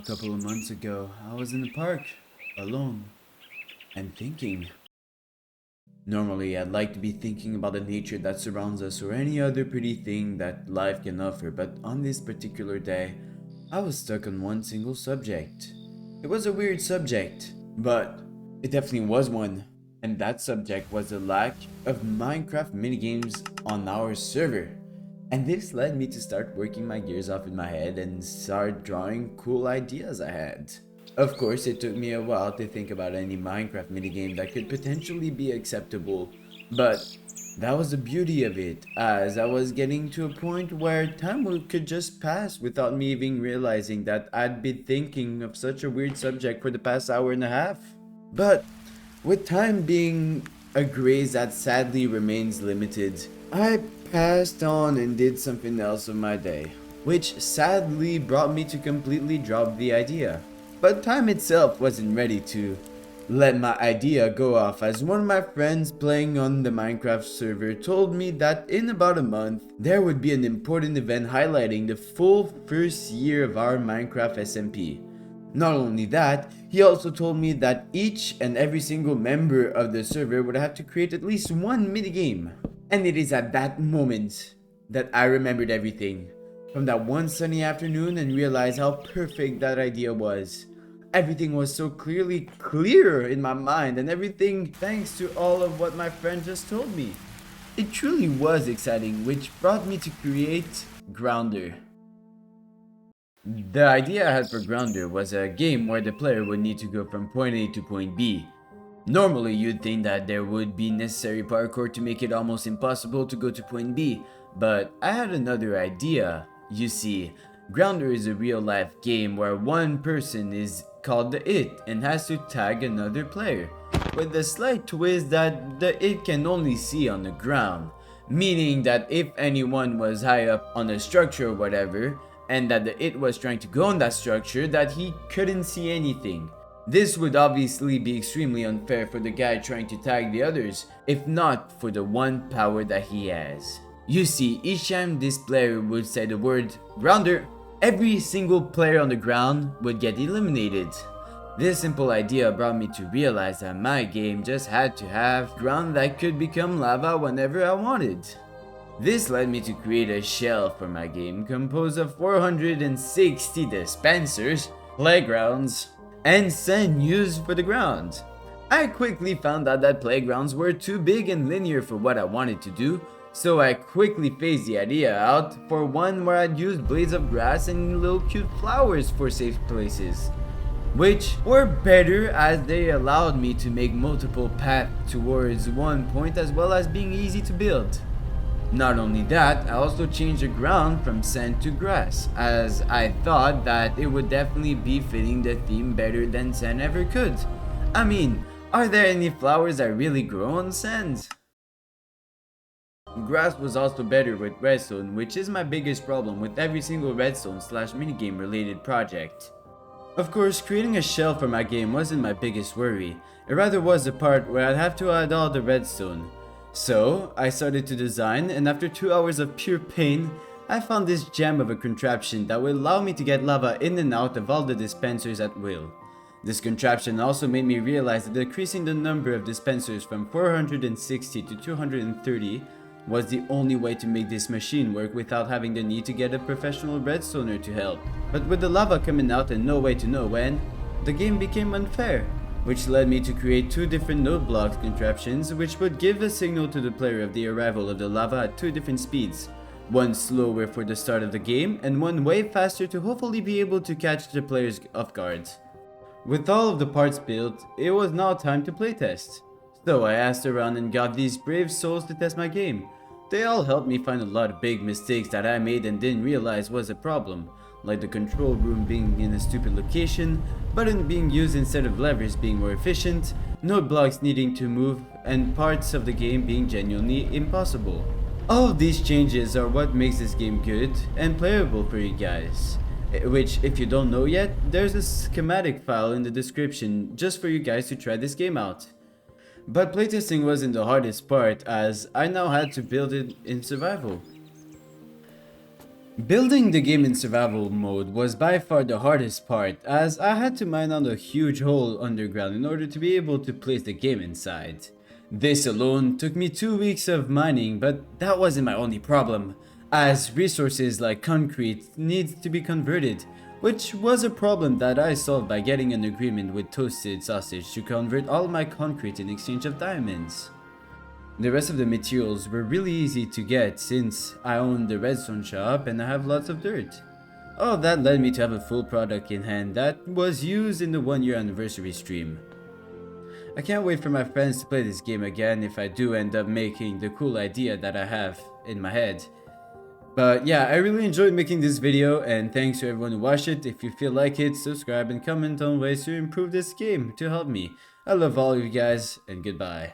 A couple of months ago, I was in the park, alone, and thinking. Normally, I'd like to be thinking about the nature that surrounds us or any other pretty thing that life can offer, but on this particular day, I was stuck on one single subject. It was a weird subject, but it definitely was one. And that subject was the lack of Minecraft minigames on our server. And this led me to start working my gears off in my head and start drawing cool ideas I had. Of course, it took me a while to think about any Minecraft minigame that could potentially be acceptable, but that was the beauty of it, as I was getting to a point where could just pass without me even realizing that I'd been thinking of such a weird subject for the past hour and a half. But with time being a grace that sadly remains limited, I passed on and did something else with my day, which sadly brought me to completely drop the idea. But time itself wasn't ready to let my idea go off, as one of my friends playing on the Minecraft server told me that in about a month there would be an important event highlighting the full first year of our Minecraft SMP. Not only that, he also told me that each and every single member of the server would have to create at least one minigame. And it is at that moment that I remembered everything from that one sunny afternoon and realized how perfect that idea was. Everything was so clearly clear in my mind, and everything thanks to all of what my friend just told me. It truly was exciting, which brought me to create Grounder. The idea I had for Grounder was a game where the player would need to go from point A to point B. Normally, you'd think that there would be necessary parkour to make it almost impossible to go to point B, but I had another idea. You see, Grounder is a real-life game where one person is called the It and has to tag another player, with the slight twist that the It can only see on the ground, meaning that if anyone was high up on a structure or whatever, and that the It was trying to go on that structure, that he couldn't see anything. This would obviously be extremely unfair for the guy trying to tag the others, if not for the one power that he has. You see, each time this player would say the word Grounder, every single player on the ground would get eliminated. This simple idea brought me to realize that my game just had to have ground that could become lava whenever I wanted. This led me to create a shell for my game composed of 460 dispensers, playgrounds, and sand used for the ground. I quickly found out that playgrounds were too big and linear for what I wanted to do, so I quickly phased the idea out for one where I'd use blades of grass and little cute flowers for safe places, which were better as they allowed me to make multiple paths towards one point as well as being easy to build. Not only that, I also changed the ground from sand to grass, as I thought that it would definitely be fitting the theme better than sand ever could. I mean, are there any flowers that really grow on sand? Grass was also better with redstone, which is my biggest problem with every single redstone / minigame related project. Of course, creating a shell for my game wasn't my biggest worry, it rather was the part where I'd have to add all the redstone. So, I started to design, and after 2 hours of pure pain, I found this gem of a contraption that would allow me to get lava in and out of all the dispensers at will. This contraption also made me realize that decreasing the number of dispensers from 460 to 230 was the only way to make this machine work without having the need to get a professional redstoner to help. But with the lava coming out and no way to know when, the game became unfair, which led me to create two different node block contraptions which would give a signal to the player of the arrival of the lava at two different speeds. One slower for the start of the game and one way faster to hopefully be able to catch the players off guard. With all of the parts built, it was now time to playtest. So I asked around and got these brave souls to test my game. They all helped me find a lot of big mistakes that I made and didn't realize was a problem, like the control room being in a stupid location, button being used instead of levers being more efficient, node blocks needing to move, and parts of the game being genuinely impossible. All of these changes are what makes this game good and playable for you guys. Which, if you don't know yet, there's a schematic file in the description just for you guys to try this game out. But playtesting wasn't the hardest part, as I now had to build it in survival. Building the game in survival mode was by far the hardest part, as I had to mine out a huge hole underground in order to be able to place the game inside. This alone took me 2 weeks of mining, but that wasn't my only problem, as resources like concrete needs to be converted, which was a problem that I solved by getting an agreement with Toasted Sausage to convert all my concrete in exchange of diamonds. The rest of the materials were really easy to get since I own the redstone shop and I have lots of dirt. All of that led me to have a full product in hand that was used in the 1 year anniversary stream. I can't wait for my friends to play this game again if I do end up making the cool idea that I have in my head. But yeah, I really enjoyed making this video, and thanks to everyone who watched it. If you feel like it, subscribe and comment on ways to improve this game to help me. I love all of you guys, and goodbye.